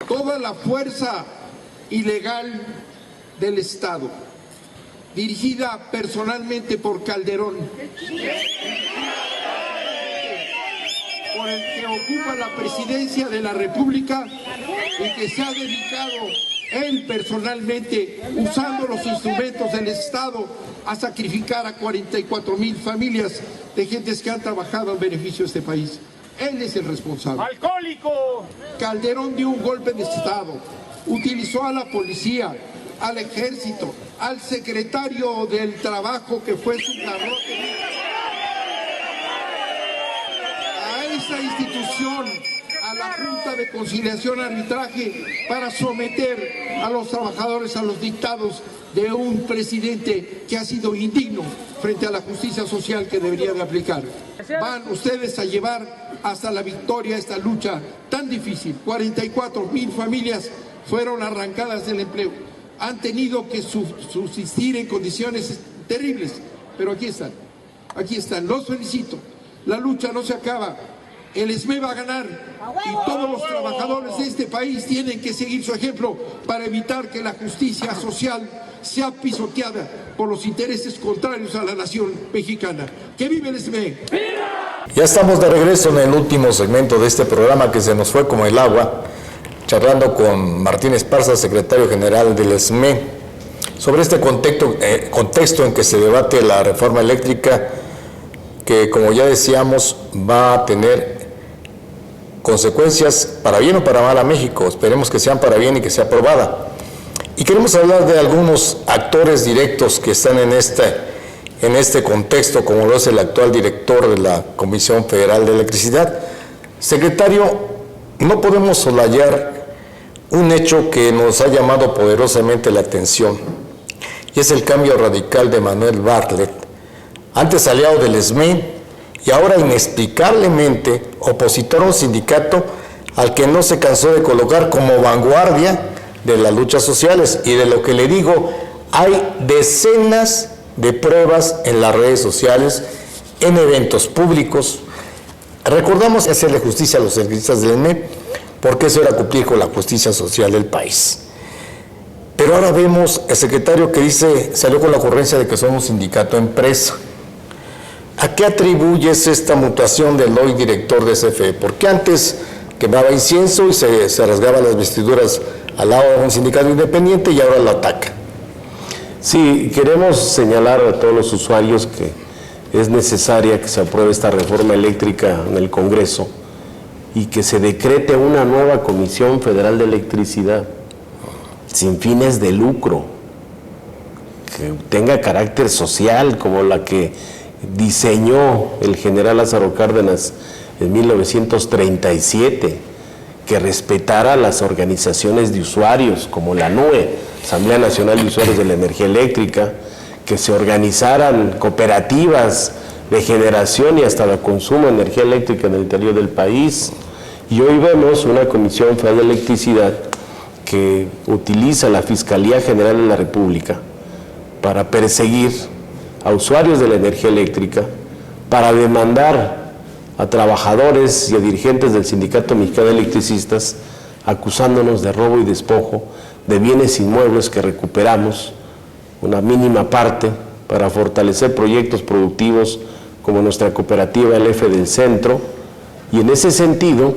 Toda la fuerza ilegal del Estado, dirigida personalmente por Calderón, por el que ocupa la presidencia de la República y que se ha dedicado él personalmente, usando los instrumentos del Estado, a sacrificar a 44,000 familias de gentes que han trabajado en beneficio de este país. Él es el responsable. ¡Alcohólico! Calderón dio un golpe de Estado, utilizó a la policía, al ejército, al secretario del trabajo que fue su garrote, a esa institución, a la Junta de Conciliación y Arbitraje, para someter a los trabajadores a los dictados de un presidente que ha sido indigno frente a la justicia social que debería de aplicar. Van ustedes a llevar hasta la victoria esta lucha tan difícil. 44,000 familias fueron arrancadas del empleo. Han tenido que subsistir en condiciones terribles, pero aquí están, los felicito. La lucha no se acaba, el ESME va a ganar y todos los trabajadores de este país tienen que seguir su ejemplo para evitar que la justicia social sea pisoteada por los intereses contrarios a la nación mexicana. ¡Que vive el ESME! Ya estamos de regreso en el último segmento de este programa que se nos fue como el agua, charlando con Martín Esparza, secretario general del ESME, sobre este contexto en que se debate la reforma eléctrica, que, como ya decíamos, va a tener consecuencias para bien o para mal a México. Esperemos que sean para bien y que sea aprobada. Y queremos hablar de algunos actores directos que están en este contexto, como lo es el actual director de la Comisión Federal de Electricidad. Secretario, no podemos soslayar un hecho que nos ha llamado poderosamente la atención, y es el cambio radical de Manuel Bartlett, antes aliado del SME y ahora inexplicablemente opositor a un sindicato al que no se cansó de colocar como vanguardia de las luchas sociales. Y de lo que le digo, hay decenas de pruebas en las redes sociales, en eventos públicos. Recordamos hacerle justicia a los electricistas del SME, porque eso era cumplir con la justicia social del país. Pero ahora vemos el secretario que salió con la ocurrencia de que somos sindicato empresa. ¿A qué atribuyes esta mutación del hoy director de CFE? Porque antes quemaba incienso y se rasgaba las vestiduras al lado de un sindicato independiente y ahora lo ataca. Sí, queremos señalar a todos los usuarios que es necesaria que se apruebe esta reforma eléctrica en el Congreso y que se decrete una nueva Comisión Federal de Electricidad sin fines de lucro, que tenga carácter social como la que diseñó el general Lázaro Cárdenas en 1937, que respetara las organizaciones de usuarios como la NUE, Asamblea Nacional de Usuarios de la Energía Eléctrica, que se organizaran cooperativas de generación y hasta de consumo de energía eléctrica en el interior del país. Y hoy vemos una Comisión Federal de Electricidad que utiliza la Fiscalía General de la República para perseguir a usuarios de la energía eléctrica, para demandar a trabajadores y a dirigentes del Sindicato Mexicano de Electricistas, acusándonos de robo y despojo de bienes inmuebles que recuperamos, una mínima parte, para fortalecer proyectos productivos como nuestra cooperativa El F del Centro. Y en ese sentido,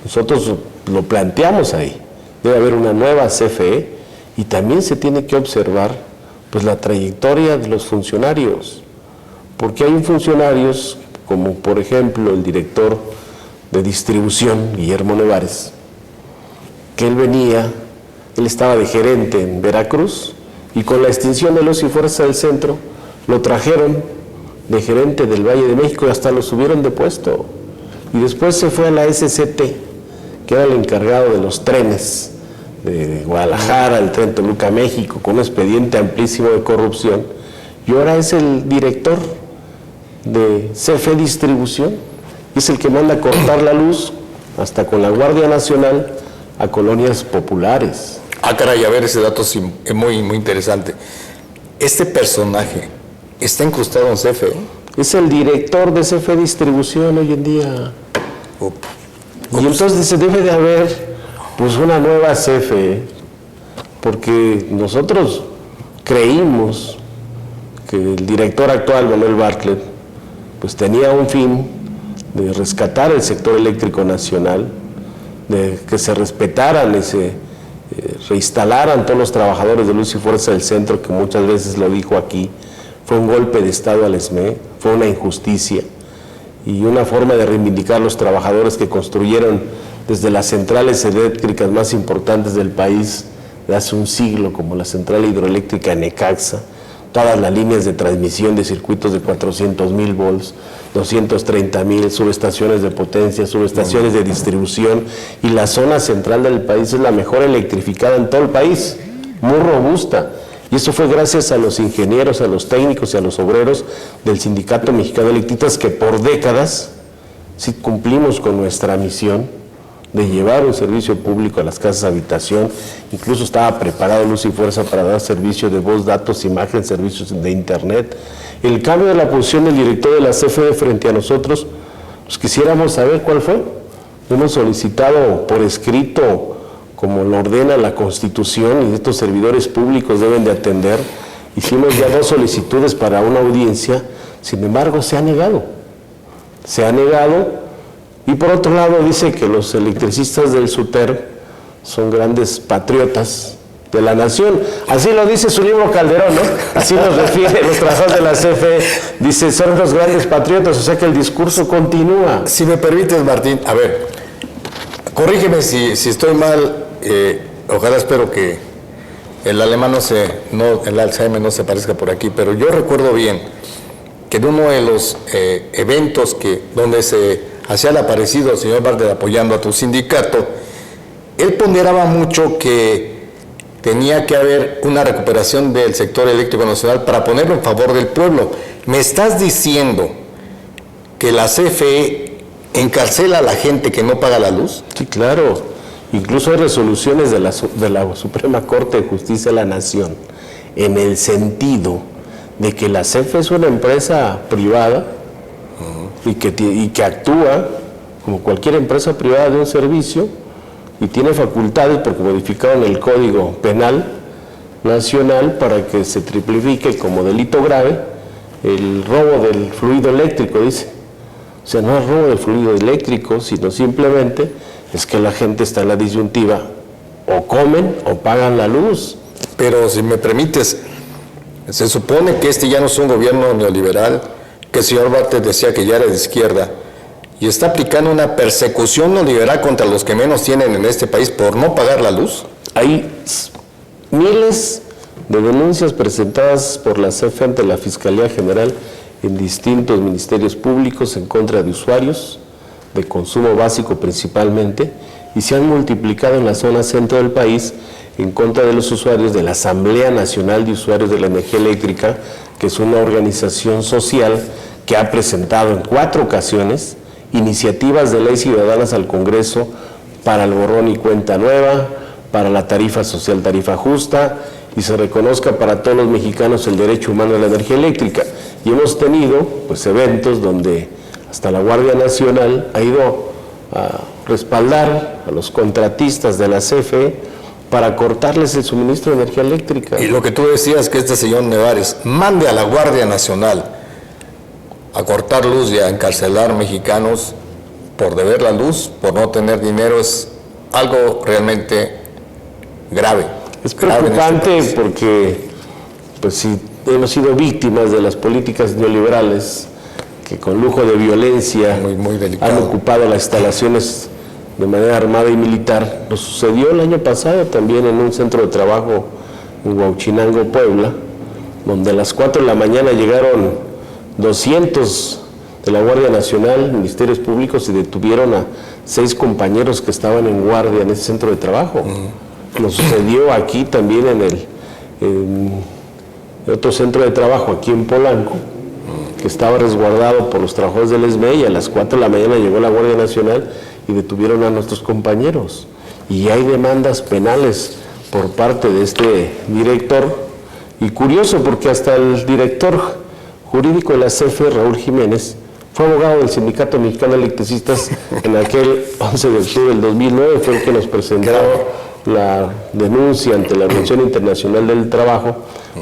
nosotros lo planteamos ahí. Debe haber una nueva CFE y también se tiene que observar pues la trayectoria de los funcionarios, porque hay funcionarios como por ejemplo el director de distribución, Guillermo Nevares, que él estaba de gerente en Veracruz y con la extinción de Luz y Fuerza del Centro lo trajeron de gerente del Valle de México y hasta lo subieron de puesto, y después se fue a la SCT, que era el encargado de los trenes de Guadalajara, el tren Toluca, México, con un expediente amplísimo de corrupción, y ahora es el director de CFE Distribución, y es el que manda a cortar la luz, hasta con la Guardia Nacional, a colonias populares. Ah, caray, a ver, ese dato sí, es muy interesante. Este personaje está incrustado en CFE. Es el director de CFE Distribución hoy en día. Y entonces se debe de haber pues una nueva CFE, porque nosotros creímos que el director actual, Manuel Bartlett, pues tenía un fin de rescatar el sector eléctrico nacional, de que se respetaran y se reinstalaran todos los trabajadores de Luz y Fuerza del Centro, que muchas veces lo dijo aquí. Fue un golpe de Estado al SME, fue una injusticia y una forma de reivindicar a los trabajadores que construyeron desde las centrales eléctricas más importantes del país de hace un siglo, como la central hidroeléctrica Necaxa, todas las líneas de transmisión de circuitos de 400,000 volts, 230,000, subestaciones de potencia, subestaciones de distribución, y la zona central del país es la mejor electrificada en todo el país, muy robusta. Y eso fue gracias a los ingenieros, a los técnicos y a los obreros del Sindicato Mexicano de Electricistas, que por décadas sí cumplimos con nuestra misión de llevar un servicio público a las casas de habitación. Incluso estaba preparado Luz y Fuerza para dar servicio de voz, datos, imagen, servicios de internet. El cambio de la posición del director de la CFE frente a nosotros, pues quisiéramos saber cuál fue. Hemos solicitado por escrito, como lo ordena la Constitución, y estos servidores públicos deben de atender. Hicimos ya 2 solicitudes para una audiencia, sin embargo se ha negado. Se ha negado. Y por otro lado dice que los electricistas del SUTER son grandes patriotas de la nación. Así lo dice su libro Calderón, ¿no? Así nos refiere los trabajadores de la CFE. Dice, son los grandes patriotas, o sea que el discurso continúa. Si me permites, Martín, a ver, corrígeme si estoy mal, ojalá espero que el alemán el Alzheimer no se parezca por aquí, pero yo recuerdo bien que en uno de los eventos donde se hacía el aparecido al señor Bartlett apoyando a tu sindicato, Él ponderaba mucho que tenía que haber una recuperación del sector eléctrico nacional para ponerlo en favor del pueblo. ¿Me estás diciendo que la CFE encarcela a la gente que no paga la luz? Sí, claro. Incluso hay resoluciones de la Suprema Corte de Justicia de la Nación en el sentido de que la CFE es una empresa privada y que actúa como cualquier empresa privada de un servicio y tiene facultades, porque modificaron el Código Penal Nacional para que se triplifique como delito grave el robo del fluido eléctrico, dice. O sea, no es robo del fluido eléctrico, sino simplemente es que la gente está en la disyuntiva, o comen o pagan la luz. Pero si me permites, se supone que este ya no es un gobierno neoliberal, que el señor Bartlett decía que ya era de izquierda, y está aplicando una persecución neoliberal contra los que menos tienen en este país por no pagar la luz. Hay miles de denuncias presentadas por la CFE ante la Fiscalía General en distintos ministerios públicos en contra de usuarios de consumo básico principalmente, y se han multiplicado en la zona centro del país en contra de los usuarios de la Asamblea Nacional de Usuarios de la Energía Eléctrica, que es una organización social que ha presentado en 4 ocasiones iniciativas de ley ciudadanas al Congreso para el borrón y cuenta nueva, para la tarifa social, tarifa justa, y se reconozca para todos los mexicanos el derecho humano a la energía eléctrica. Y hemos tenido pues eventos donde hasta la Guardia Nacional ha ido a respaldar a los contratistas de la CFE para cortarles el suministro de energía eléctrica. Y lo que tú decías, que este señor Nevares mande a la Guardia Nacional a cortar luz y a encarcelar mexicanos por deber la luz, por no tener dinero, es algo realmente grave. Es preocupante porque pues si hemos sido víctimas de las políticas neoliberales que con lujo de violencia muy han ocupado las instalaciones de manera armada y militar. Nos sucedió el año pasado también en un centro de trabajo en Huauchinango, Puebla, donde a las 4 de la mañana llegaron 200 de la Guardia Nacional, ministerios públicos, y detuvieron a 6 compañeros que estaban en guardia en ese centro de trabajo. Nos sucedió aquí también en otro centro de trabajo, aquí en Polanco, que estaba resguardado por los trabajadores del ESME, y a las 4 de la mañana llegó la Guardia Nacional y detuvieron a nuestros compañeros. Y hay demandas penales por parte de este director, y curioso porque hasta el director jurídico de la CFE, Raúl Jiménez, fue abogado del Sindicato Mexicano de Electricistas en aquel 11 de octubre del 2009, fue el que nos presentó la denuncia ante la Organización Internacional del Trabajo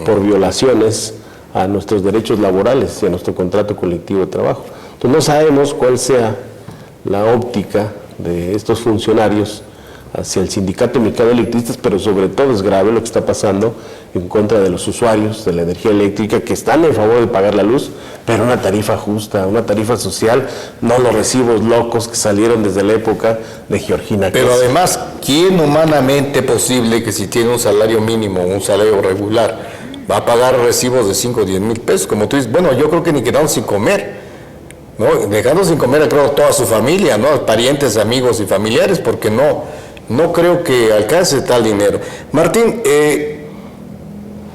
por violaciones a nuestros derechos laborales y a nuestro contrato colectivo de trabajo. Entonces no sabemos cuál sea la óptica de estos funcionarios hacia el Sindicato Mexicano de Electricistas, pero sobre todo es grave lo que está pasando en contra de los usuarios de la energía eléctrica que están en favor de pagar la luz, pero una tarifa justa, una tarifa social, no los recibos locos que salieron desde la época de Georgina. Pero además, ¿quién humanamente posible que si tiene un salario mínimo, un salario regular, va a pagar recibos de 5 o 10 mil pesos? Como tú dices, bueno, yo creo que ni quedaron sin comer, ¿no? Dejando sin comer, creo, toda su familia, ¿no? Parientes, amigos y familiares, porque no creo que alcance tal dinero. Martín,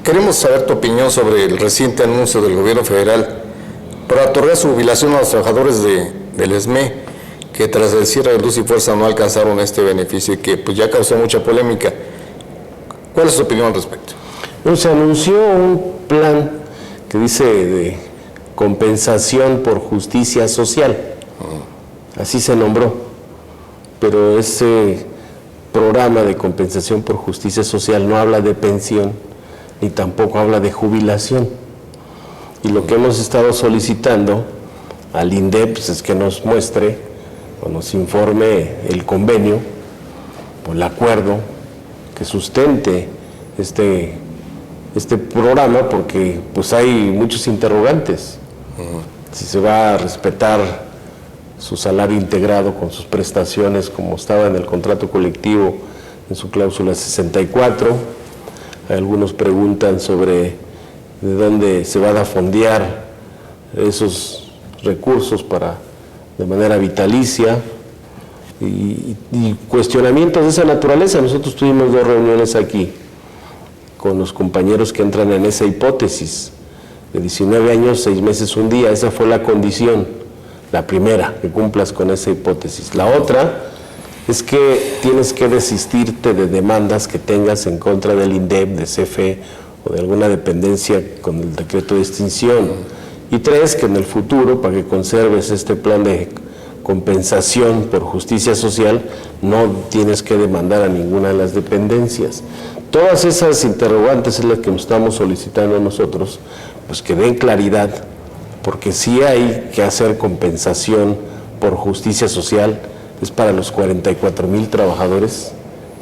queremos saber tu opinión sobre el reciente anuncio del gobierno federal para otorgar su jubilación a los trabajadores del ESME, que tras el cierre de Luz y Fuerza no alcanzaron este beneficio y que pues ya causó mucha polémica. ¿Cuál es tu opinión al respecto? Bueno, se anunció un plan que dice de compensación por justicia social, así se nombró, pero ese programa de compensación por justicia social no habla de pensión ni tampoco habla de jubilación, y lo que hemos estado solicitando al INDEP pues, es que nos muestre o nos informe el convenio o el acuerdo que sustente este programa, porque pues hay muchos interrogantes. Si se va a respetar su salario integrado con sus prestaciones como estaba en el contrato colectivo en su cláusula 64. Algunos preguntan sobre de dónde se van a fondear esos recursos para de manera vitalicia. y cuestionamientos de esa naturaleza. Nosotros tuvimos 2 reuniones aquí con los compañeros que entran en esa hipótesis, de 19 años, 6 meses, 1 día. Esa fue la condición, la primera, que cumplas con esa hipótesis. La otra es que tienes que desistirte de demandas que tengas en contra del INDEP, de CFE o de alguna dependencia con el decreto de extinción. Y 3, que en el futuro, para que conserves este plan de compensación por justicia social, no tienes que demandar a ninguna de las dependencias. Todas esas interrogantes es las que estamos solicitando nosotros, pues que den claridad, porque sí hay que hacer compensación por justicia social, es para los 44,000 trabajadores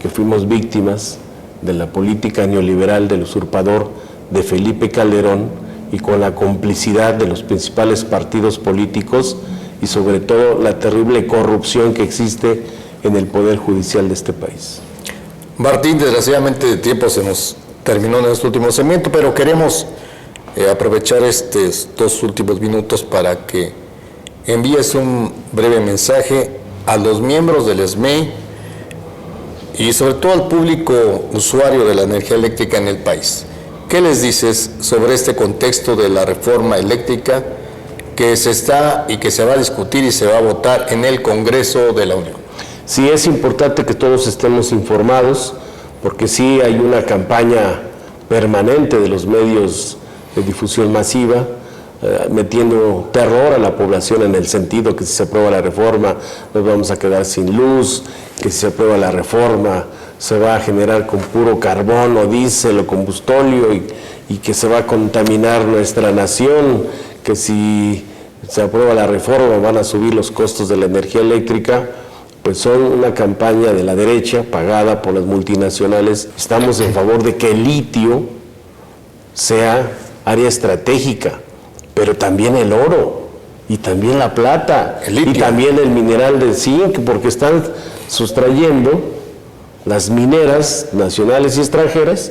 que fuimos víctimas de la política neoliberal del usurpador de Felipe Calderón y con la complicidad de los principales partidos políticos y sobre todo la terrible corrupción que existe en el Poder Judicial de este país. Martín, desgraciadamente el tiempo se nos terminó en este último segmento, pero queremos aprovechar estos 2 últimos minutos para que envíes un breve mensaje a los miembros del SME y sobre todo al público usuario de la energía eléctrica en el país. ¿Qué les dices sobre este contexto de la reforma eléctrica que se está y que se va a discutir y se va a votar en el Congreso de la Unión? Sí, es importante que todos estemos informados, porque sí hay una campaña permanente de los medios de difusión masiva, metiendo terror a la población en el sentido que si se aprueba la reforma nos vamos a quedar sin luz, que si se aprueba la reforma se va a generar con puro carbón o diésel o combustóleo y que se va a contaminar nuestra nación, que si se aprueba la reforma van a subir los costos de la energía eléctrica. Pues son una campaña de la derecha pagada por las multinacionales. Estamos en favor de que el litio sea área estratégica, pero también el oro, y también la plata, y también el mineral de zinc, porque están sustrayendo las mineras nacionales y extranjeras,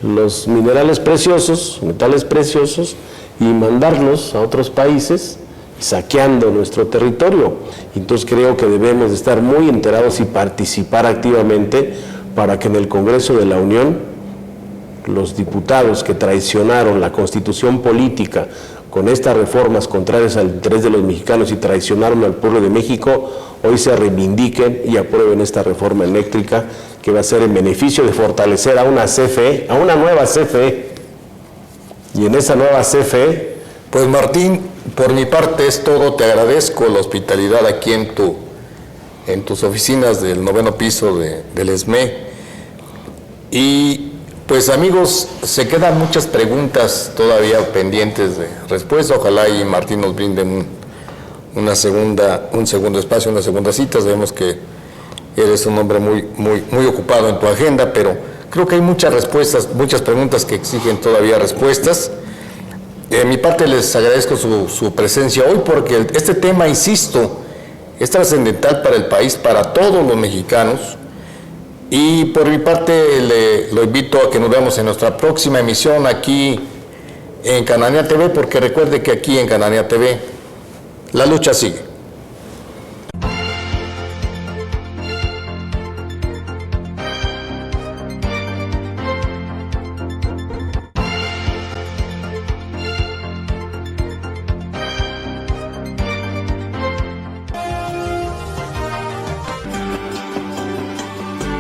los minerales preciosos, metales preciosos, y mandarlos a otros países, saqueando nuestro territorio. Entonces creo que debemos de estar muy enterados y participar activamente para que en el Congreso de la Unión los diputados que traicionaron la Constitución política con estas reformas contrarias al interés de los mexicanos y traicionaron al pueblo de México, hoy se reivindiquen y aprueben esta reforma eléctrica que va a ser en beneficio de fortalecer a una CFE, a una nueva CFE. Y en esa nueva CFE... Pues Martín, por mi parte es todo. Te agradezco la hospitalidad aquí en tus oficinas del 9º piso del SME. Y pues amigos, se quedan muchas preguntas todavía pendientes de respuesta. Ojalá y Martín nos brinde un segundo espacio, una segunda cita. Sabemos que eres un hombre muy ocupado en tu agenda, pero creo que hay muchas respuestas, muchas preguntas que exigen todavía respuestas. De mi parte les agradezco su presencia hoy porque este tema, insisto, es trascendental para el país, para todos los mexicanos. Y por mi parte lo invito a que nos veamos en nuestra próxima emisión aquí en Cananea TV, porque recuerde que aquí en Cananea TV la lucha sigue.